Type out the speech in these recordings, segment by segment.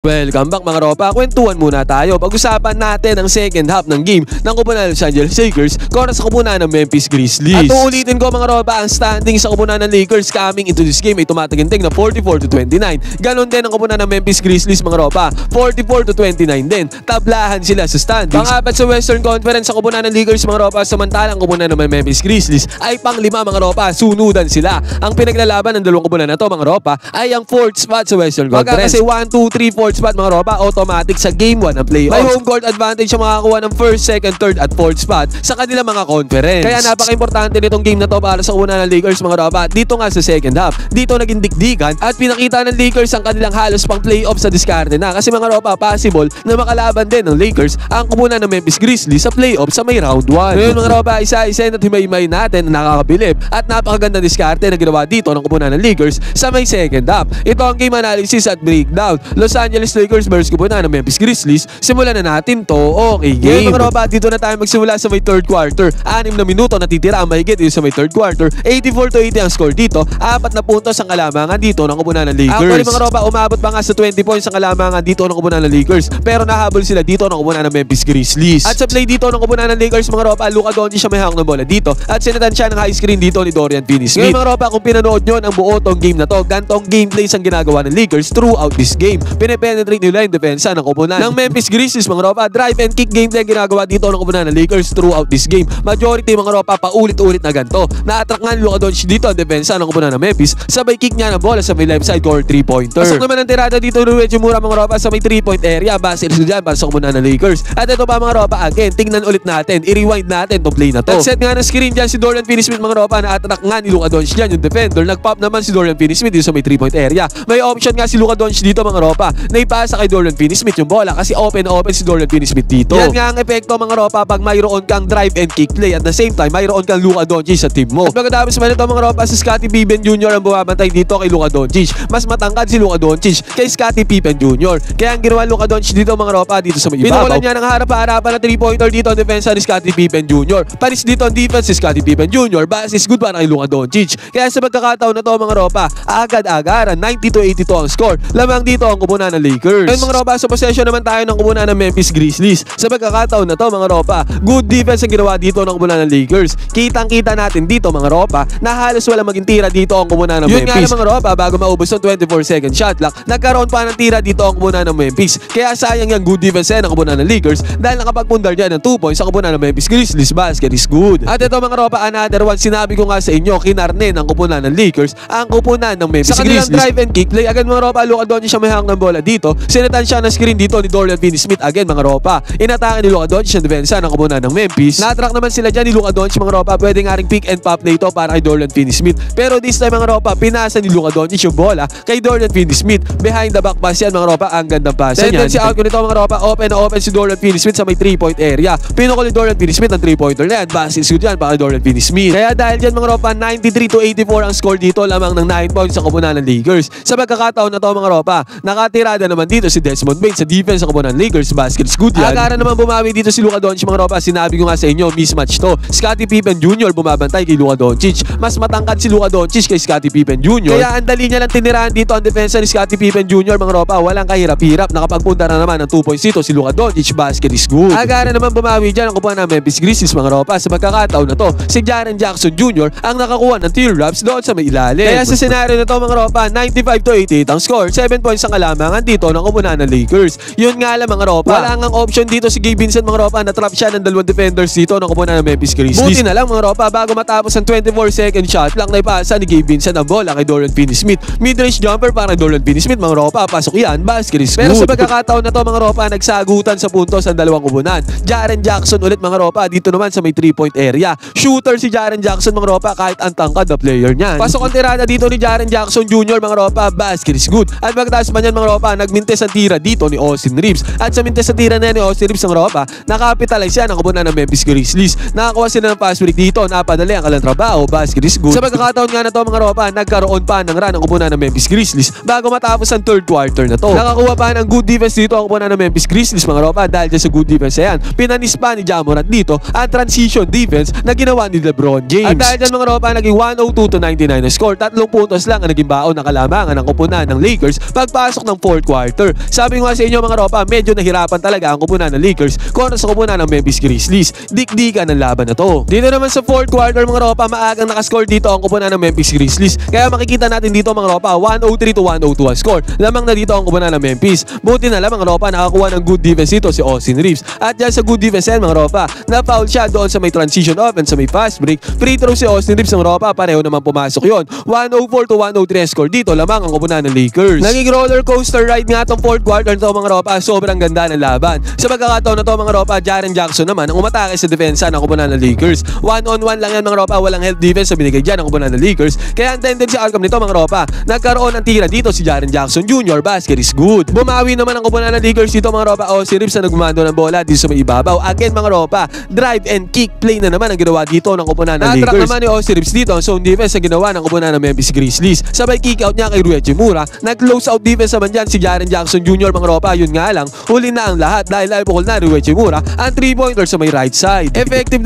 Welcome back mga ropa, kwentuhan muna tayo. Pag-usapan natin ang second half ng game ng kupunan ng Los Angeles Lakers kontra sa kupunan ng Memphis Grizzlies. At uulitin ko mga ropa, ang standing sa kupunan ng Lakers coming into this game ay tumataginting na 44-29. Ganon din ang kupunan ng Memphis Grizzlies mga ropa, 44-29 din. Tablahan sila sa standings. Pang-apat sa Western Conference sa kupunan ng Lakers mga ropa, samantalang kupunan ng Memphis Grizzlies ay pang-5 mga ropa, sunudan sila. Ang pinaglalaban ng dalawang kupunan na to mga ropa ay ang 4th spot sa Western Conference. Kasi 1, 2, 3, 4 spot mga ropa, automatic sa game 1 ng playoffs. May home court advantage ang makakuha ng 1st, 2nd, 3rd at 4th spot sa kanilang mga conference. Kaya napaka-importante nitong game na to para sa kupunan ng Lakers mga ropa. Dito nga sa second half, dito naging dikdikan at pinakita ng Lakers ang kanilang halos pang playoffs sa diskarte na. Kasi mga ropa, possible na makalaban din ng Lakers ang kupunan ng Memphis Grizzlies sa playoffs sa may round 1. Ngayon mga ropa, isa-isa at himay-himay natin na nakakabilib at napakaganda diskarte na ginawa dito ng kupunan ng Lakers sa may second half. Ito ang game analysis at breakdown. Los Angeles Lakers versus kupunan ng Memphis Grizzlies. Simulan na natin to. Okay, game. Ngayon mga ropa, dito na tayo magsimula sa may third quarter. 6 na minuto natitira ang mahigit dito sa may third quarter. 84-80 ang score dito. 4 na puntos ang kalamangan dito ng kupunan ng Lakers. Actually mga ropa, umabot pa nga sa 20 points ang kalamangan dito ng kupunan ng Lakers. Pero nahabol sila dito ng kupunan ng Memphis Grizzlies. At sa play dito ng kupunan ng Lakers mga ropa, Luka Doncic siya may hawak ng bola dito. At sinatan siya ng high screen dito ni Dorian Finney-Smith. Ngayon mga ropa, kung pinanood nyo ang buo tong game na to, gantong gameplays ang ginagawa ng Lakers throughout this game. Pine-penetrate nila yung depensa ng kupunan ng Memphis Grizzlies mga ropa. Drive and kick gameplay ginagawa dito ng kupunan ng Lakers throughout this game. Majority mga ropa, paulit-ulit na ganito. Na-attract nga ni Luka Doncic dito ang depensa ng kupunan ng Memphis. Sabay kick niya ng bola sa may left side court 3-pointer. Pasok naman ang tirada dito ni Reggie Mura mga ropa sa may 3-point area. Basket dyan para sa kupunan ng Lakers. At ito pa mga ropa, again, tingnan ulit natin. I-rewind natin itong play na to. At set nga ng screen dyan si Dorian Finney-Smith mga ropa. Na-attract nga ni Luka Doncic dyan yung defender. Nag-pop naman si Dorian Finney-Smith dito sa may 3-point area. May option nga si Luka Doncic dito mga ropa. Naipasa kay Dorian Finney-Smith yung bola kasi open si Dorian Finney-Smith dito. Yan nga ang epekto mga ropa pag mayroon kang drive and kick play at the same time mayroon kang Luka Doncic sa team mo. At pagkatapos man ito mga ropa, si Scottie Pippen Jr. ang bumabantay dito kay Luka Doncic. Mas matangkad si Luka Doncic kay Scottie Pippen Jr. Kaya ang ginawa Luka Doncic dito mga ropa dito sa may ibabaw. Pinukulan niya ng harap-harapan na 3-pointer dito ang depensa ni Scottie Pippen Jr. Panis dito ang defense si Scottie Pippen Jr. Bas is good para kay Luka Doncic. Kaya sa pagkakataon na to mga ropa, agad-agaran 90-82 ang score. Lamang dito ang kupunan ng Lakers. Ngayon mga ropa, sa possession naman tayo ng kupunan ng Memphis Grizzlies. Sa pagkakataon na to mga ropa, good defense ang ginawa dito ng kupunan ng Lakers. Kitang-kita natin dito mga ropa na halos wala maging tira dito ang kupunan ng Memphis. Yun nga lang mga ropa, bago maubos ang 24-second shot clock, nagkaroon pa ng tira dito ang kupunan ng Memphis. Kaya sayang yung good defense ng kupunan ng Lakers dahil nakapagpundar dyan ng 2 points sa kupunan ng Memphis Grizzlies. Basket is good. At ito mga ropa, another one, sinabi ko nga sa inyo, kinarne ng kupunan ng Lakers ang kupunan ng Memphis Grizzlies. Sa kanilang drive and kick play, agad mga ropa, Luka Doncic siya may hawak ng bola dito. Sinatan siya ng screen dito ni Dorian Finney-Smith. Again mga ropa, inatake ni Luka Doncic ang depensa ng kupunan ng Memphis. Na-attract naman sila dyan ni Luka Doncic mga ropa. Pwede nga ring pick and pop play ito para kay Dorian Finney-Smith. Pero this time mga ropa, pinasa ni Luka Doncic yung bola kay Dorian Finney-Smith. Behind the back pass yan mga ropa. Ang gandang pass yan. Tendency out ko nito mga ropa. Open na open si Dorian Finney-Smith sa may 3-point area. Pinukul ni Dorian Finney-Smith ang 3-pointer na yan. Basket is good yan para kay Dorian Finney-Smith. Kaya dahil dyan mga ropa, 93-84 ang score dito, lamang ng 9 points sa kupunan ng Lakers. Sa pagkakataon na to mga ropa, nakatirada naman dito si Desmond Bane sa defense sa kupunan ng Lakers. Basket is good yan. Agara naman bumawi dito si Luka Doncic mga ropa. Sinabi ko nga sa inyo, mismatch to. Scottie Pippen Jr. bumabantay kay Luka Doncic. Mas matangkad si Luka Doncic kay Scottie Pippen Jr. Kaya ang dali niya lang tinirahan dito ang depensa ni Scottie Pippen Jr. mga ropa. Walang kahirap-hirap. Nakapagpunta na naman ng 2 points dito si Luka Doncic. Basket is good. Agara naman bumawi dyan ang kupunan ng Memphis Grizzlies mga ropa. Sa pagkakataon na to, si Jaren Jackson Jr. ang nakakuha ng teardrops doon sa may ilalim. Kaya sa senaryo na to mga ropa, 95-88 ang score. 7 points ang kalamangan dito ng kupunan ng Lakers. Yun nga lang mga ropa, wala ngang option dito si Gabe Vincent mga ropa. Na-trap siya ng 2 defenders dito ng kupunan ng Memphis Grizzlies. Buti na lang mga ropa, bago matapos ang 24-second shot clock, naipasa ni Gabe Vincent ang bola kay Dorian Finney-Smith. Mid-range jumper para kay Dorian Finney-Smith mga ropa. Pasok yan, basket is good. Pero sa pagkakataon na to mga ropa, nagsagutan sa puntos ang dalawang kupunan. Jaren Jackson ulit mga ropa, dito naman sa may 3-point area. Shooter si Jaren Jackson mga ropa, kahit ang tangkad na player niyan. Pasok ang tirada dito ni Jaren Jackson Jr. mga ropa, basket is good. At pagkatapos man yan mga ropa, nagmintes ang tira dito ni Austin Reeves. At sa mintes sa tira na ni Austin Reeves mga ropa, nakapitalize yan ang kupunan ng Memphis Grizzlies. Nakakuha sila ng fast break dito, napadali ang kalang trabaho, basket is good. Sa pagkakataon nga na to mga ropa, nagkaroon pa ng run ang kupunan ng Memphis Grizzlies bago matapos ang third quarter na to. Nakakuha pa ng good defense dito ang kupunan ng Memphis Grizzlies mga ropa. Dahil dyan sa good defense na yan, pinanis pa ni Ja Morant dito ang transition defense na ginawa ni LeBron James. At dahil dyan mga ropa, naging 102-99 na score. 3 puntos lang ang naging baon ng kalamangan ng kupunan ng Lakers pagpasok ng fourth quarter. Sabi ko nga sa inyo mga ropa, medyo nahirapan talaga ang kupunan ng Lakers kontra sa kupunan ng Memphis Grizzlies. Dikdikan ang laban na to. Dito naman sa fourth quarter mga ropa, maagang nakascore dito ang kupunan ng Memphis Grizzlies. Kaya makikita natin dito mga ropa, 103-102 ang score. Lamang na dito ang kupunan ng Memphis. Buti na lang mga ropa, nakakuha ng good defense dito si Austin Reeves. At dyan sa good defense mga ropa, na-foul siya doon sa may transition offense, sa may fast break. Free throw si Austin Reeves mga ropa, pareho naman pumasok yon. 104-103 ang score dito, lamang ang kupunan ng Lakers. Naging roller coaster ride nga itong fourth quarter nito mga ropa, sobrang ganda ng laban. Sa pagkakataon na to mga ropa, Jaren Jackson naman ang umatake sa depensa ng kupunan ng Lakers. 1-on-1 lang yan mga ropa, walang help defense sa binigay dyan ng kupunan ng Lakers. Kaya ang tendency outcome nito mga ropa, nagkaroon ng tira dito si Jaren Jackson Jr. Basket is good. Bumawi naman ang kupunan ng Lakers dito mga ropa, o si Reeves na nagmando ng bola dito sa may ibabaw. Again mga ropa, drive and kick play na naman ang ginawa dito ng kupunan ng Lakers. Na-track naman ni Austin Reeves dito ang zone defense na ginawa ng kupunan ng Memphis Grizzlies. Sabay kick out niya kay Rui Hachimura. Nag-close out defense naman dyan si Jaren Jackson Jr. mga ropa. Yun nga lang, huli na ang lahat dahil pukol na Rui Hachimura ang 3-pointer sa may right side. Effective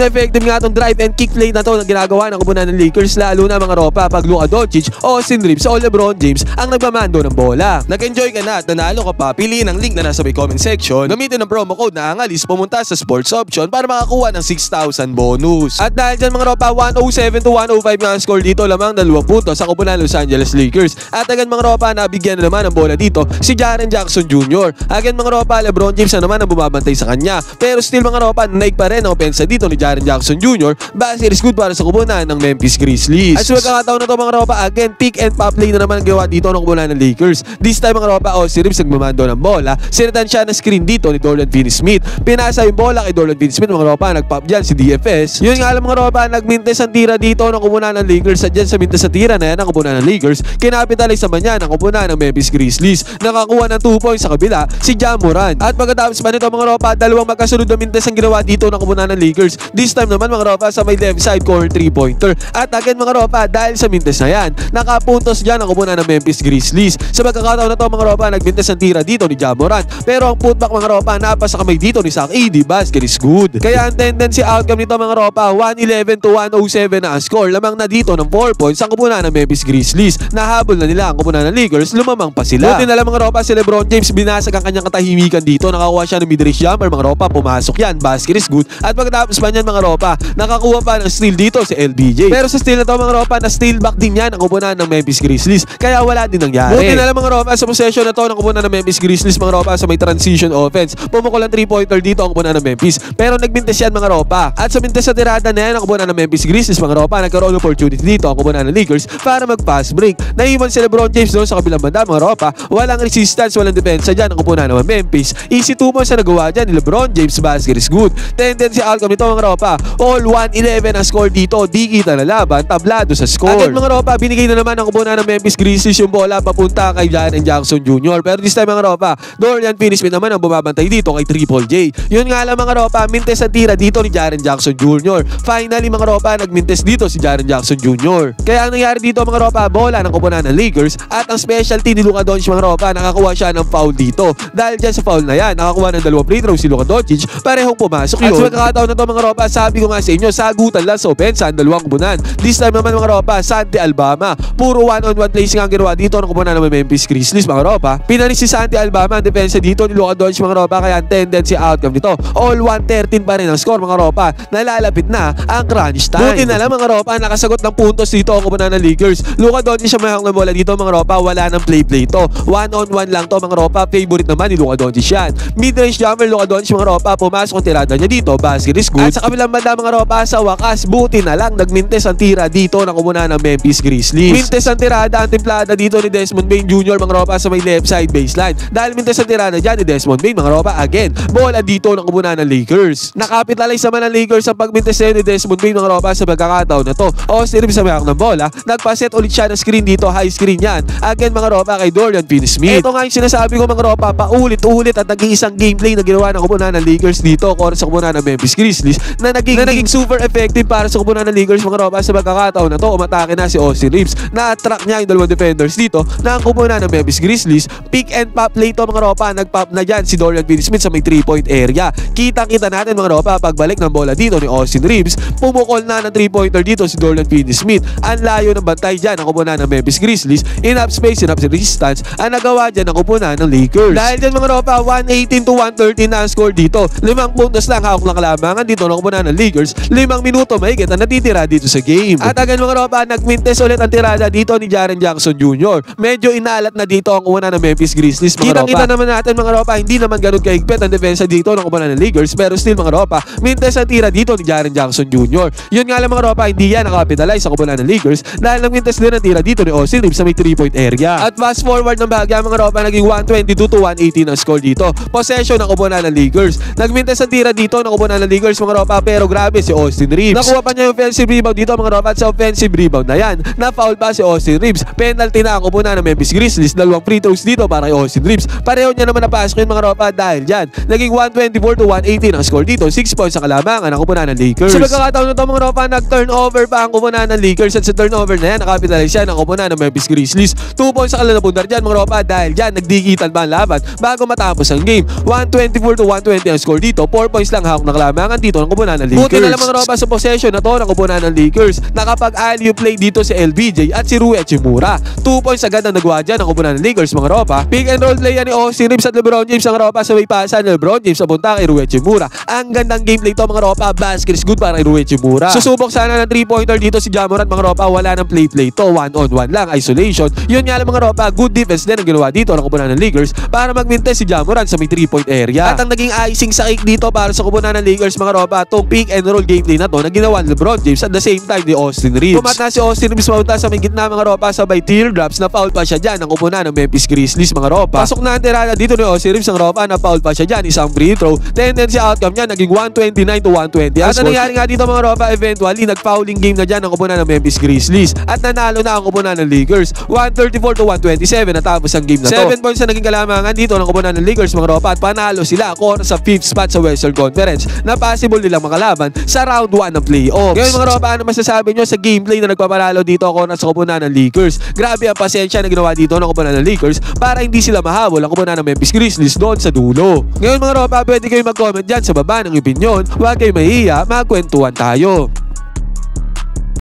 nga itong drive and kick play na to na ginagawa ng kupunan ng Lakers, lalo na mga ropa pag Luka Doncic, Austin Reeves o LeBron James ang nagmamando ng bola. Nag-enjoy ka na at nanalo ka pa, piliin ang link na nasa may comment section. Gamitin ang promo code na ANGALIS, pumunta sa sports option para makakuha ng 6,000 bonus. At dahil dyan mga ropa, 107-105 nga ang score dito, lamang 2 puntos sa kupunan ng Los Angeles Lakers. At again mga ropa, nabigyan na naman ng bola dito si Jaren Jackson Jr. Again mga ropa, LeBron James na naman ang bumabantay sa kanya. Pero still mga ropa, naik pa rin ang opensa dito ni Jaren Jackson Jr. Basket is good para sa kupunan ng Memphis Grizzlies. At sa pagkakataon na to mga ropa, again pick and pop play na naman ang gawa dito ng kupunan ng Lakers. This time mga ropa, Austin Reeves nagmamando ng bola. Sinatan siya na screen dito ni Dorian Finney-Smith. Pinasa yung bola kay Dorian Finney-Smith mga ropa, nagpop dyan si DFS. Yun nga lang mga ropa, nagmintes ang tira dito ng kupunan ng Lakers. At dyan sa mintes sa tira na yan ng kupunan ng Lakers, kinapitalize naman yan ang kupunan ng Memphis Grizzlies. Nakakuha ng 2 points sa kabila si Ja Morant. At pagkatapos pa nito mga ropa, dalawang magkasunod na mintes ang ginawa dito ng kupunan ng Lakers. This time naman mga ropa sa may left side corner 3-pointer. At again mga ropa, dahil sa mintes na yan, nakapuntos dyan ang kupunan ng Memphis Grizzlies. Sa pagkakataon na to mga ropa, nagmintes ang tira dito ni Ja Morant. Pero ang putback mga ropa, napasa kamay dito ni Zach Edey. Basket is good. Kaya ang tendency outcome nito mga ropa, 111-107 na ang score. Lamang na dito ng 4 points ang kupunan ng Memphis Grizzlies. Nahabol na nila ang kupunan ng Lakers, lumamang pa sila. Buti na lang mga ropa, si LeBron James binasag ang kanyang katahimikan dito. Nakakuha siya ng mid-range jumper mga ropa, pumasok yan. Basket is good. At pagkatapos pa niyan mga ropa, nakakuha pa ng steal dito si LBJ. Pero sa steal na to mga ropa, na steal back din yan ang kupunan ng Memphis Grizzlies. Kaya wala din nangyari. Buti na lang mga ropa, sa possession na to ng kupunan ng Memphis Grizzlies mga ropa sa may transition offense. Pumukol ang 3-pointer dito ang kupunan ng Memphis. Pero nagmintes yan mga ropa. At sa mintes sa tirada na yan ang kupunan ng Memphis Grizzlies mga ropa, nagkaroon opportunity dito ang kupunan ng Lakers para mag-pass break. Naiwan si LeBron James doon sa kabilang banda mga ropa. Walang resistance, walang depensa dyan ang kupunan ng Memphis. Easy 2 points na nagawa dyan ni LeBron James. Basket is good. Tendency outcome nito mga ropa, all 111 ang score dito. Di kita na laban, tablado sa score. Agad mga ropa, binigay na naman ang kupunan ng Memphis Grizzlies yung bola papunta kay Jaren Jackson Jr. Pero this time mga ropa, Dorian Finney-Smith naman ang bumabantay dito kay Triple J. Yun nga lang mga ropa, mintes ang tira dito ni Jaren Jackson Jr. Finally mga ropa, nagmintes dito si Jaren Jackson Jr. Kaya ang nangyari dito mga ropa, bola ng kupunan ng Lakers. At ang specialty ni Luka Doncic mga ropa, nakakuha siya ng foul dito. Dahil dyan sa foul na yan, nakakuha ng 2 free throw si Luka Doncic, parehong pumasok yun. At sa pagkakataon na to mga ropa, sabi ko nga sa inyo, sagutan lang sa opensa ang dalawang kupunan. This time naman mga ropa, Santi Albama. Puro 1-on-1 plays nga ang ginawa dito ng kupunan ng Memphis Grizzlies mga ropa. Pinalis si Santi Albama ang depensa dito ni Luka Doncic mga ropa, kaya ang tendency outcome nito, all 113 pa rin ang score mga ropa. Nalalapit na ang crunch time. Buti na lang mga ropa, nakasagot ng puntos dito ang kupunan ng Lakers. Luka Doncic siya mayroong na bola dito mga ropa, wala nang play to. 1-on-1 lang to mga ropa, favorite naman ni Luka Doncic yan. Mid-range jumper Luka Doncic mga ropa, pumasok ang tirada niya dito, basket is good. At sa kabilang banda mga ropa, sa wakas, buti na lang nagmintes ang tira dito ng kupunan ng Memphis Grizzlies. Mintes ang tirada, ang timplada dito ni Desmond Bane Jr. mga ropa sa may left side baseline. Dahil mintes ang tirada dyan ni Desmond Bane mga ropa, again, bola dito ng kupunan ng Lakers. Nakapitalize naman ng Lakers ang pagmintes ni Desmond Bane mga ropa sa pagkakataon na to. Austin Reeves sa mayroong ng bola, nagpaset ulit siya ng screen dito, high screen yan. Again mga ropa kay Dorian Finney-Smith. Ito nga yung sinasabi ko mga ropa, paulit-ulit at naging isang gameplay na ginawa ng kupunan ng Lakers dito kontra sa kupunan ng Memphis Grizzlies na naging super effective para sa kupunan ng Lakers mga ropa. Sa pagkakataon na to, umatake na si Austin Reeves. Na-attract niya yung dalawang defenders dito na ang kupunan ng Memphis Grizzlies. Pick and pop play to mga ropa, nagpop na dyan si Dorian Finney-Smith sa may 3-point area. Kitang-kita natin mga ropa, pagbalik ng bola dito ni Austin Reeves, pumukol na ng 3-pointer dito si Dorian Finney-Smith. Ang layo ng bantay dyan ang kupunan ng Memphis Grizzlies. Enough space, enough resistance ang nagawa dyan ang kupunan ng Lakers. Dahil dyan mga ropa, 118 to 113 na ang score dito. 5 puntos lang hawak ng kalamangan dito ng kupunan ng Lakers. 5 minuto mahigit ang natitira dito sa game. At agad mga ropa, nagmintes ulit ang tirada dito ni Jaren Jackson Jr. Medyo inaalat na dito ang kupunan ng Memphis Grizzlies mga ropa. Kita naman natin mga ropa, hindi naman ganun kahigpit ang depensa dito ng kupunan ng Lakers, pero still mga ropa, mintes ang tira dito ni Jaren Jackson Jr. Yun nga lang mga ropa, hindi yan nakapitalize sa kupunan ng Lakers dahil nagmintes din ang tira dito ni Austin Reeves sa may 3-point area. At fast forward ng bahagya mga ropa, naging 122 to 118 ang score dito. Possession ng kupunan ng Lakers. Nagmintes ang tira dito ng kupunan ng Lakers mga ropa, pero grabe si Austin Reeves. Nakuha pa niya yung offensive rebound dito mga ropa, at sa offensive rebound na yan, na-foul pa si Austin Reeves. Penalty na ang kupunan ng Memphis Grizzlies. 2 free throws dito para kay Austin Reeves. Pareho niya naman napasok yung mga ropa dahil dyan. Naging 124 to 118 ang score dito. 6 points sa kalamangan ng kupunan ng Lakers. Sa pagkakataon na ito mga ropa, nag-turnover pa ang kupunan ng Lakers, at sa turnover na yan, nakapitalize siya ng kupunan ng Memphis Grizzlies. 2 points sa kalalabundar dyan mga ropa dahil dyan, nagdikitan ba ang laban bago matapos ang game. 124 to 120 ang score dito. 4 points lang hawak ng kalamangan dito ng kupunan ng Lakers. Buti na lang mga ropa sa possession na to ng kupunan ng Lakers. Nakapag-alley play dito si LBJ at si Rui Hachimura. 2 points agad ang nagawa dyan ng kupunan ng Lakers mga ropa. Pick and roll play yan ni Austin Reeves at LeBron James ang ropa, sa may pasa ni LeBron James sa punta kay Rui Hachimura. Ang gandang gameplay to mga ropa. Basket is good para kay Rui Hachimura. Susubok sana ng 3-pointer dito si Ja Morant mga ropa. Wala ng play to. 1-on-1 lang. Isolation. Yun nga lang mga ropa. Good defense din ang ginawa dito ng kupunan ng Lakers para magmintes si Ja Morant sa may 3-point area. At ang naging icing sa cake dito para sa kupunan ng Lakers mga ropa, itong pick and roll gameplay na to na ginawa ni LeBron James at the same time ni Austin Reeves. Pumat na si Austin Reeves maunta sa may gitna mga ropa, sabay teardrops, na foul pa siya dyan ng kupunan ng Memphis Grizzlies mga ropa. Pasok na ang tirada dito ni Austin Reeves ang ropa, na foul pa siya dyan, isang free throw. Tendency outcome niya naging 129 to 120. At ang nangyari nga dito mga ropa, eventually nag-fouling game na dyan ang kupunan ng Memphis Grizzlies at nanalo na ang kupunan ng Lakers 134 to 127 natapos ang game na to. 7 points na naging kalamangan dito ng kupunan ng Lakers mga ropa, at panalo sila ako sa 5th spot sa Western Conference na possible nilang makalaban sa round 1 ng playoffs. Ngayon mga ropa, ano masasabi nyo sa gameplay na nagpapanalo dito ako sa kupunan ng Lakers? Grabe ang pasensya na ginawa dito ng kupunan ng Lakers para hindi sila mahabol ang kupunan ng Memphis Grizzlies doon sa dulo. Ngayon mga ropa, pwede kayo mag-comment dyan sa baba ng opinion. Huwag kayo mahihiya, magkwentuhan tayo.